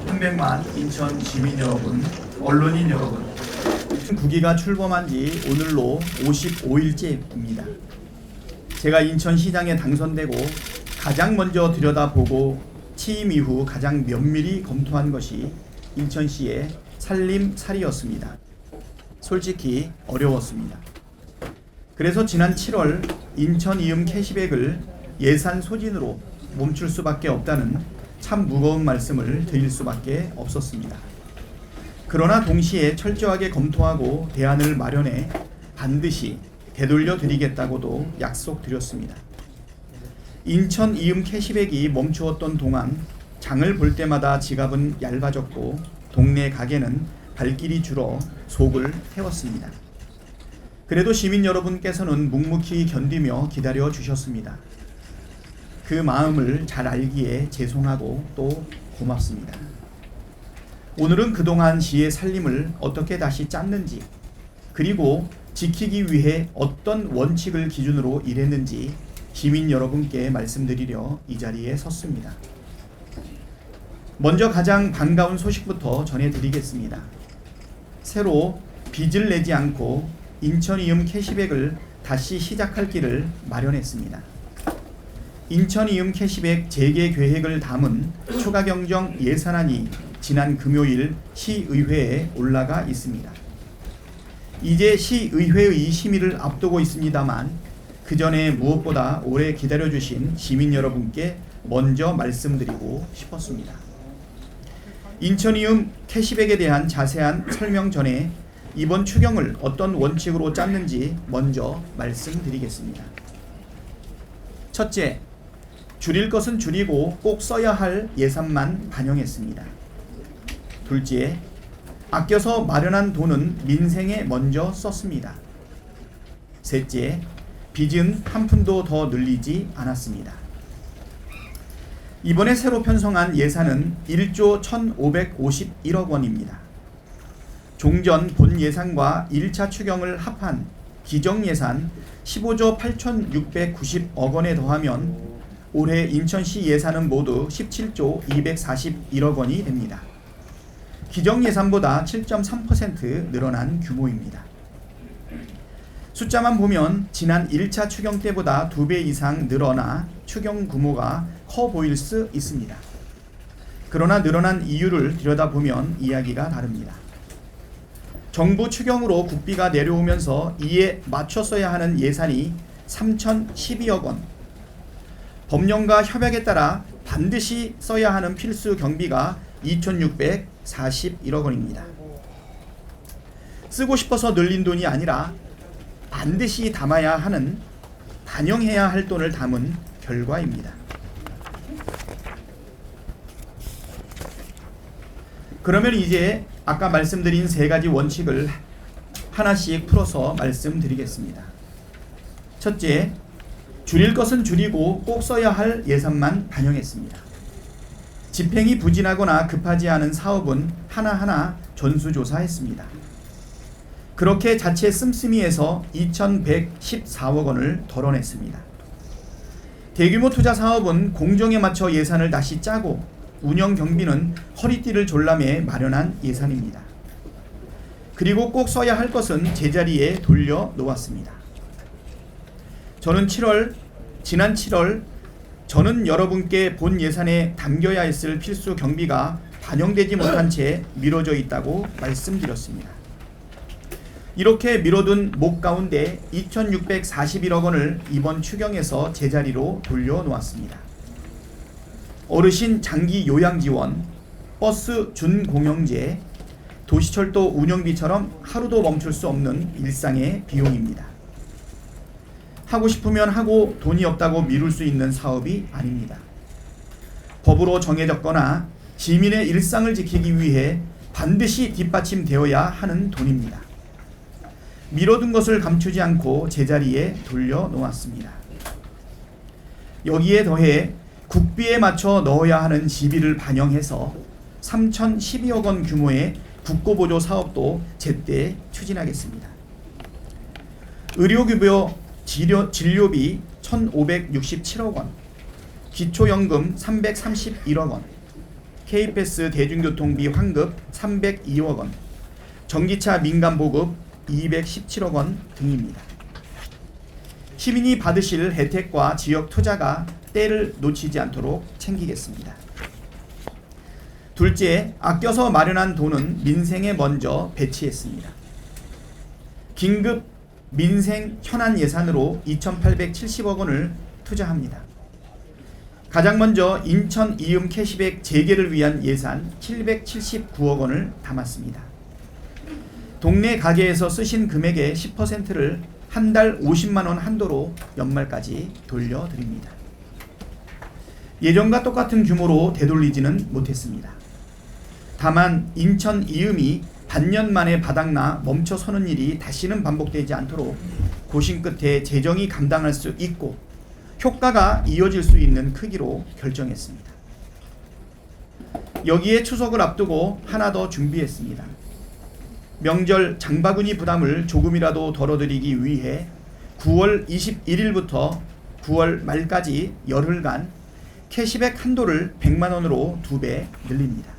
300만 인천 시민 여러분, 언론인 여러분, 국기가 출범한 지 오늘로 55일째입니다. 제가 인천시장에 당선되고 가장 먼저 들여다보고 취임 이후 가장 면밀히 검토한 것이 인천시의 살림살이였습니다. 솔직히 어려웠습니다. 그래서 지난 7월 인천 이음 캐시백을 예산 소진으로 멈출 수밖에 없다는 참 무거운 말씀을 드릴 수밖에 없었습니다. 그러나 동시에 철저하게 검토하고 대안을 마련해 반드시 되돌려 드리겠다고도 약속드렸습니다. 인천 이음 캐시백이 멈추었던 동안 장을 볼 때마다 지갑은 얇아졌고 동네 가게는 발길이 줄어 속을 태웠습니다. 그래도 시민 여러분께서는 묵묵히 견디며 기다려 주셨습니다. 그 마음을 잘 알기에 죄송하고 또 고맙습니다. 오늘은 그동안 시의 살림을 어떻게 다시 짰는지, 그리고 지키기 위해 어떤 원칙을 기준으로 일했는지 시민 여러분께 말씀드리려 이 자리에 섰습니다. 먼저 가장 반가운 소식부터 전해드리겠습니다. 새로 빚을 내지 않고 인천 이음 캐시백을 다시 시작할 길을 마련했습니다. 인천 이음 캐시백 재개 계획을 담은 추가 경정 예산안이 지난 금요일 시의회에 올라가 있습니다. 이제 시의회의 심의를 앞두고 있습니다만 그 전에 무엇보다 오래 기다려주신 시민 여러분께 먼저 말씀드리고 싶었습니다. 인천 이음 캐시백에 대한 자세한 설명 전에 이번 추경을 어떤 원칙으로 짰는지 먼저 말씀드리겠습니다. 첫째, 줄일 것은 줄이고 꼭 써야 할 예산만 반영했습니다. 둘째, 아껴서 마련한 돈은 민생에 먼저 썼습니다. 셋째, 빚은 한 푼도 더 늘리지 않았습니다. 이번에 새로 편성한 예산은 1조 1,551억 원입니다. 종전 본 예산과 1차 추경을 합한 기정예산 15조 8,690억 원에 더하면 올해 인천시 예산은 모두 17조 241억 원이 됩니다. 기정예산보다 7.3% 늘어난 규모입니다. 숫자만 보면 지난 1차 추경 때보다 2배 이상 늘어나 추경 규모가 커 보일 수 있습니다. 그러나 늘어난 이유를 들여다보면 이야기가 다릅니다. 정부 추경으로 국비가 내려오면서 이에 맞춰 써야 하는 예산이 3,012억 원, 법령과 협약에 따라 반드시 써야 하는 필수 경비가 2,641억 원입니다. 쓰고 싶어서 늘린 돈이 아니라 반드시 담아야 하는, 반영해야 할 돈을 담은 결과입니다. 그러면 이제 아까 말씀드린 세 가지 원칙을 하나씩 풀어서 말씀드리겠습니다. 첫째, 줄일 것은 줄이고 꼭 써야 할 예산만 반영했습니다. 집행이 부진하거나 급하지 않은 사업은 하나하나 전수조사했습니다. 그렇게 자체 씀씀이에서 2,114억 원을 덜어냈습니다. 대규모 투자 사업은 공정에 맞춰 예산을 다시 짜고 운영 경비는 허리띠를 졸라매 마련한 예산입니다. 그리고 꼭 써야 할 것은 제자리에 돌려놓았습니다. 지난 7월 저는 여러분께 본 예산에 담겨야 했을 필수 경비가 반영되지 못한 채 미뤄져 있다고 말씀드렸습니다. 이렇게 미뤄둔 목 가운데 2,641억 원을 이번 추경에서 제자리로 돌려놓았습니다. 어르신 장기 요양 지원, 버스 준공영제, 도시철도 운영비처럼 하루도 멈출 수 없는 일상의 비용입니다. 하고 싶으면 하고 돈이 없다고 미룰 수 있는 사업이 아닙니다. 법으로 정해졌거나 시민의 일상을 지키기 위해 반드시 뒷받침되어야 하는 돈입니다. 미뤄둔 것을 감추지 않고 제자리에 돌려놓았습니다. 여기에 더해 국비에 맞춰 넣어야 하는 지비를 반영해서 3,012억 원 규모의 국고보조 사업도 제때 추진하겠습니다. 의료급여 진료비 1,567억 원, 기초연금 331억 원, K패스 대중교통비 환급 302억 원, 전기차 민간보급 217억 원 등입니다. 시민이 받으실 혜택과 지역 투자가 때를 놓치지 않도록 챙기겠습니다. 둘째, 아껴서 마련한 돈은 민생에 먼저 배치했습니다. 긴급 민생 현안 예산으로 2,870억 원을 투자합니다. 가장 먼저 인천 이음 캐시백 재개를 위한 예산 779억 원을 담았습니다. 동네 가게에서 쓰신 금액의 10%를 한 달 50만 원 한도로 연말까지 돌려드립니다. 예전과 똑같은 규모로 되돌리지는 못했습니다. 다만 인천 이음이 반년 만에 바닥나 멈춰서는 일이 다시는 반복되지 않도록 고심 끝에 재정이 감당할 수 있고 효과가 이어질 수 있는 크기로 결정했습니다. 여기에 추석을 앞두고 하나 더 준비했습니다. 명절 장바구니 부담을 조금이라도 덜어드리기 위해 9월 21일부터 9월 말까지 열흘간 캐시백 한도를 100만 원으로 2배 늘립니다.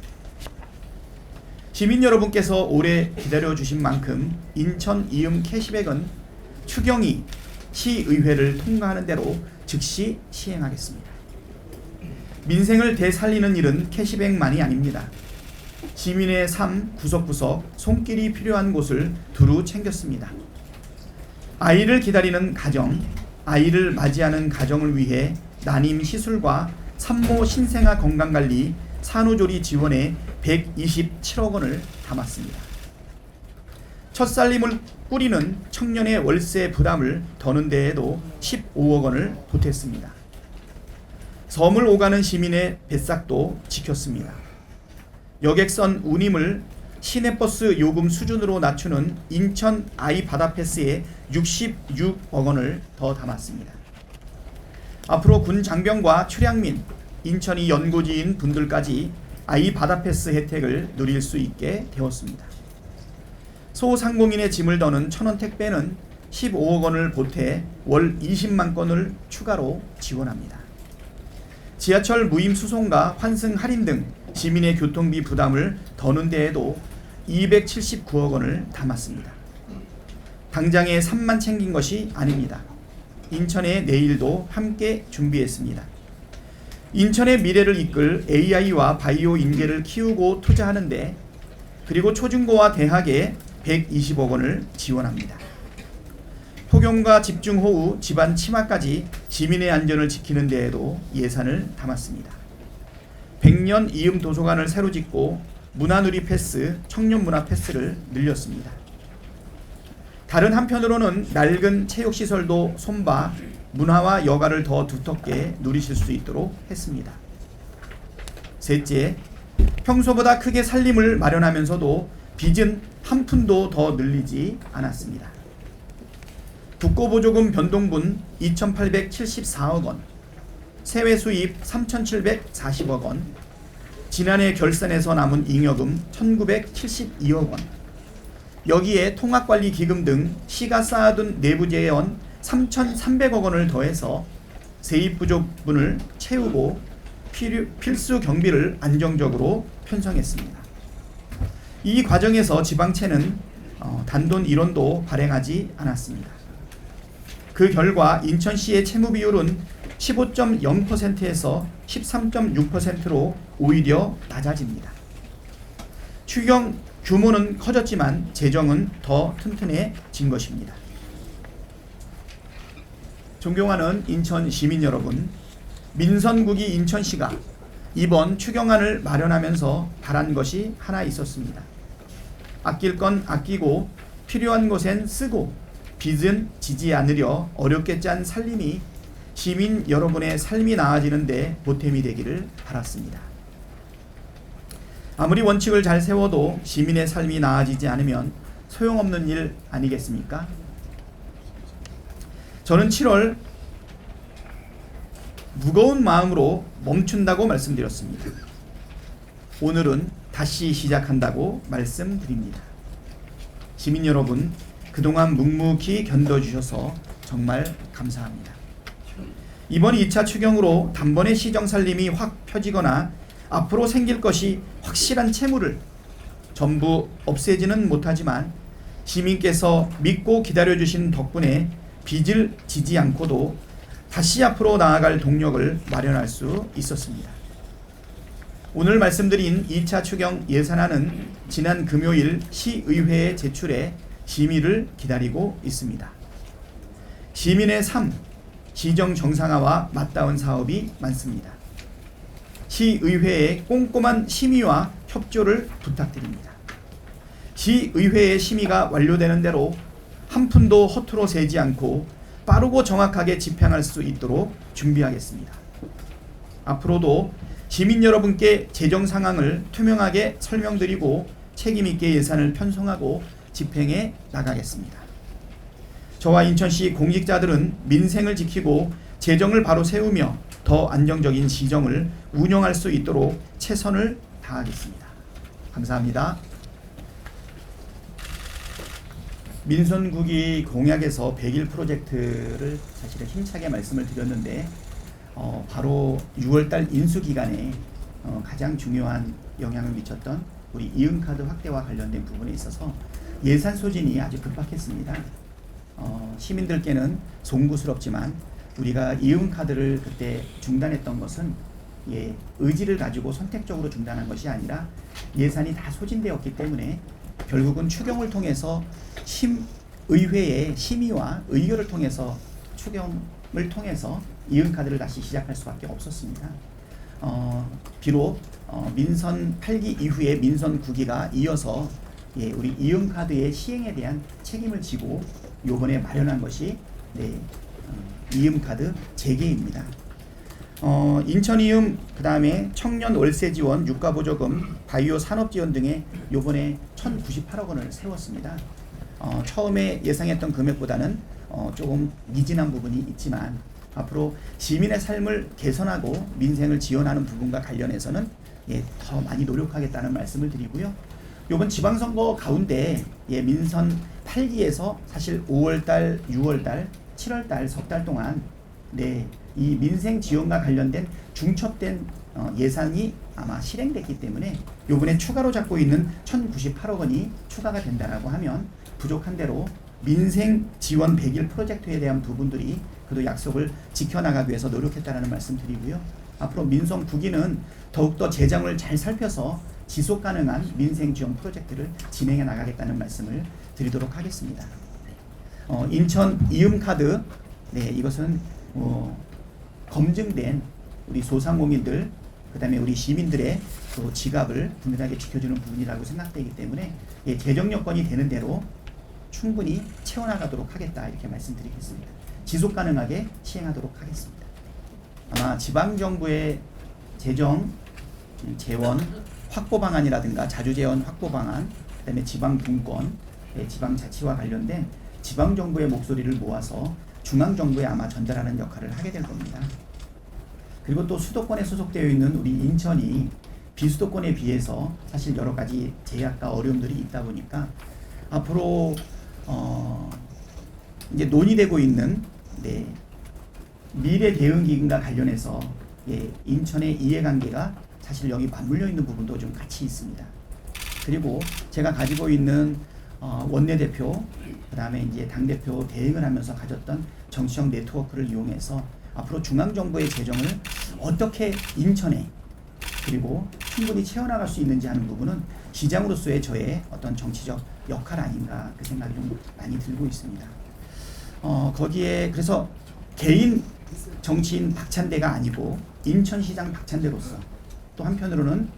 시민 여러분께서 오래 기다려주신 만큼 인천 이음 캐시백은 추경이 시의회를 통과하는 대로 즉시 시행하겠습니다. 민생을 되살리는 일은 캐시백만이 아닙니다. 시민의 삶 구석구석 손길이 필요한 곳을 두루 챙겼습니다. 아이를 기다리는 가정, 아이를 맞이하는 가정을 위해 난임 시술과 산모 신생아 건강관리, 산후조리 지원에 127억 원을 담았습니다. 첫살림을 꾸리는 청년의 월세 부담을 더는 데에도 15억 원을 보탰습니다. 섬을 오가는 시민의 뱃삭도 지켰습니다. 여객선 운임을 시내버스 요금 수준으로 낮추는 인천 아이 바다패스에 66억 원을 더 담았습니다. 앞으로 군 장병과 출향민, 인천이 연고지인 분들까지 아이 바다패스 혜택을 누릴 수 있게 되었습니다. 소상공인의 짐을 더는 천원 택배는 15억 원을 보태 월 20만 건을 추가로 지원합니다. 지하철 무임 수송과 환승 할인 등 시민의 교통비 부담을 더는 데에도 279억 원을 담았습니다. 당장의 삶만 챙긴 것이 아닙니다. 인천의 내일도 함께 준비했습니다. 인천의 미래를 이끌 AI와 바이오 인계를 키우고 투자하는데, 그리고 초중고와 대학에 120억 원을 지원합니다. 폭염과 집중호우, 집안 침하까지 시민의 안전을 지키는 데에도 예산을 담았습니다. 100년 이음 도서관을 새로 짓고 문화누리 패스, 청년문화 패스를 늘렸습니다. 다른 한편으로는 낡은 체육시설도 손봐 문화와 여가를 더 두텁게 누리실 수 있도록 했습니다. 셋째, 평소보다 크게 살림을 마련하면서도 빚은 한 푼도 더 늘리지 않았습니다. 국고보조금 변동분 2,874억 원, 세외 수입 3,740억 원, 지난해 결산에서 남은 잉여금 1,972억 원, 여기에 통합관리기금 등 시가 쌓아둔 내부재원 3,300억 원을 더해서 세입 부족분을 채우고 필수 경비를 안정적으로 편성했습니다. 이 과정에서 지방채는 단돈 1원도 발행하지 않았습니다. 그 결과 인천시의 채무 비율은 15.0%에서 13.6%로 오히려 낮아집니다. 추경 규모는 커졌지만 재정은 더 튼튼해진 것입니다. 존경하는 인천 시민 여러분, 민선국이 인천시가 이번 추경안을 마련하면서 바란 것이 하나 있었습니다. 아낄 건 아끼고 필요한 곳엔 쓰고 빚은 지지 않으려 어렵게 짠 살림이 시민 여러분의 삶이 나아지는 데 보탬이 되기를 바랐습니다. 아무리 원칙을 잘 세워도 시민의 삶이 나아지지 않으면 소용없는 일 아니겠습니까? 저는 7월 무거운 마음으로 멈춘다고 말씀드렸습니다. 오늘은 다시 시작한다고 말씀드립니다. 시민 여러분, 그동안 묵묵히 견뎌주셔서 정말 감사합니다. 이번 2차 추경으로 단번에 시정 살림이 확 펴지거나 앞으로 생길 것이 확실한 채무를 전부 없애지는 못하지만 시민께서 믿고 기다려주신 덕분에 빚을 지지 않고도 다시 앞으로 나아갈 동력을 마련할 수 있었습니다. 오늘 말씀드린 2차 추경 예산안은 지난 금요일 시의회에 제출해 심의를 기다리고 있습니다. 시민의 삶, 시정 정상화와 맞닿은 사업이 많습니다. 시의회의 꼼꼼한 심의와 협조를 부탁드립니다. 시의회의 심의가 완료되는 대로 한 푼도 허투루 세지 않고 빠르고 정확하게 집행할 수 있도록 준비하겠습니다. 앞으로도 시민 여러분께 재정 상황을 투명하게 설명드리고 책임있게 예산을 편성하고 집행해 나가겠습니다. 저와 인천시 공직자들은 민생을 지키고 재정을 바로 세우며 더 안정적인 시정을 운영할 수 있도록 최선을 다하겠습니다. 감사합니다. 민선국이 공약에서 100일 프로젝트를 사실은 힘차게 말씀을 드렸는데 바로 6월달 인수기간에 가장 중요한 영향을 미쳤던 우리 이응카드 확대와 관련된 부분에 있어서 예산 소진이 아주 급박했습니다. 시민들께는 송구스럽지만 우리가 이응카드를 그때 중단했던 것은 의지를 가지고 선택적으로 중단한 것이 아니라 예산이 다 소진되었기 때문에 결국은 추경을 통해서 의회의 심의와 의결을 통해서 추경을 통해서 이응카드를 다시 시작할 수밖에 없었습니다. 비록 민선 8기 이후에 민선 9기가 이어서 우리 이응카드의 시행에 대한 책임을 지고 요번에 마련한 것이 이응카드 재개입니다. 인천이음 그 다음에 청년 월세 지원 유가보조금 바이오 산업 지원 등에 요번에 1,098억 원을 세웠습니다. 처음에 예상했던 금액보다는 조금 미진한 부분이 있지만 앞으로 시민의 삶을 개선하고 민생을 지원하는 부분과 관련해서는 더 많이 노력하겠다는 말씀을 드리고요. 이번 지방선거 가운데 민선 8기에서 사실 5월달, 6월달, 7월달 석 달 동안 이 민생 지원과 관련된 중첩된 예산이 아마 실행됐기 때문에 이번에 추가로 잡고 있는 1,098억 원이 추가가 된다라고 하면 부족한 대로 민생 지원 100일 프로젝트에 대한 부분들이 그래도 약속을 지켜나가기 위해서 노력했다라는 말씀 드리고요. 앞으로 민선 9기는 더욱더 재정을 잘 살펴서 지속 가능한 민생 지원 프로젝트를 진행해 나가겠다는 말씀을 드리도록 하겠습니다. 인천 이음카드 이것은 검증된 우리 소상공인들 그다음에 우리 시민들의 또 지갑을 든든하게 지켜주는 부분이라고 생각되기 때문에 재정 여건이 되는 대로 충분히 채워나가도록 하겠다 이렇게 말씀드리겠습니다. 지속 가능하게 시행하도록 하겠습니다. 아마 지방정부의 재정 재원 확보 방안이라든가 자주재원 확보 방안 그다음에 지방분권 지방자치와 관련된 지방정부의 목소리를 모아서 중앙정부에 아마 전달하는 역할을 하게 될 겁니다. 그리고 또 수도권에 소속되어 있는 우리 인천이 비수도권에 비해서 사실 여러 가지 제약과 어려움들이 있다 보니까 앞으로 이제 논의되고 있는 미래 대응 기금과 관련해서 인천의 이해관계가 사실 여기 맞물려 있는 부분도 좀 같이 있습니다. 그리고 제가 가지고 있는 원내대표 그다음에 이제 당대표 대행을 하면서 가졌던 정치적 네트워크를 이용해서 앞으로 중앙정부의 재정을 어떻게 인천에 그리고 충분히 채워나갈 수 있는지 하는 부분은 시장으로서의 저의 어떤 정치적 역할 아닌가 그 생각이 좀 많이 들고 있습니다. 거기에 그래서 개인 정치인 박찬대가 아니고 인천시장 박찬대로서 또 한편으로는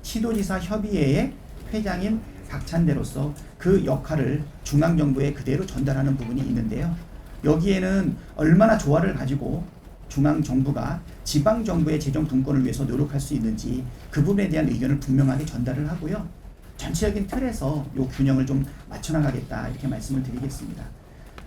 시도지사 협의회의 회장인 박찬대로서 그 역할을 중앙정부에 그대로 전달하는 부분이 있는데요. 여기에는 얼마나 조화를 가지고 중앙정부가 지방정부의 재정 분권을 위해서 노력할 수 있는지 그 부분에 대한 의견을 분명하게 전달을 하고요. 전체적인 틀에서 이 균형을 좀 맞춰나가겠다 이렇게 말씀을 드리겠습니다.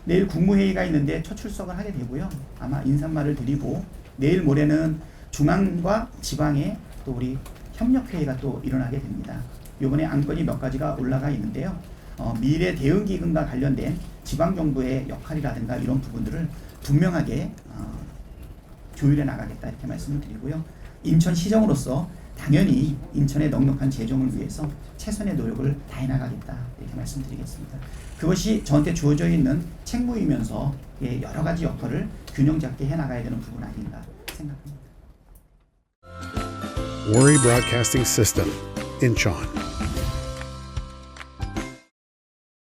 내일 국무회의가 있는데 첫 출석을 하게 되고요. 아마 인사말을 드리고 내일 모레는 중앙과 지방의 또 우리 협력회의가 또 일어나게 됩니다. 이번에 안건이 몇 가지가 올라가 있는데요. 미래 대응기금과 관련된 지방정부의 역할이라든가 이런 부분들을 분명하게 조율해 나가겠다 이렇게 말씀을 드리고요. 인천시정으로서 당연히 인천의 넉넉한 재정을 위해서 최선의 노력을 다해 나가겠다 이렇게 말씀드리겠습니다. 그것이 저한테 주어져 있는 책무이면서 여러 가지 역할을 균형 잡게 해 나가야 되는 부분 아닌가 생각합니다. Worry Broadcasting System, Incheon.